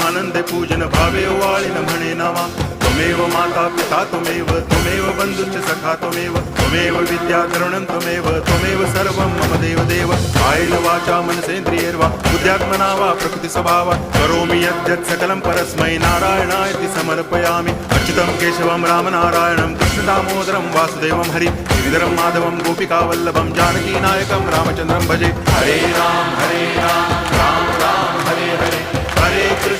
आनंदे पूजन भावे ओवाळीन म्हणे नावा त्वमेव माता पिता त्वमेव बंधुश्च सखा त्वमेव विद्या द्रविणं त्वमेव सर्वं मम देव कायेन वाचा मनसेन्द्रियैर्वा बुद्ध्यात्मना वा प्रकृति स्वभावात् करोमि यद्यत् सकलं परस्मै नारायणायति समर्पयामि अच्युतं केशवं रामनारायणं कृष्णदामोदरं वासुदेवं हरि गिरिधरं माधवं गोपिकावल्लभं जानकीनायकं रामचन्द्रं भजे हरे राम राम राम हरे हरे हरे कृष्ण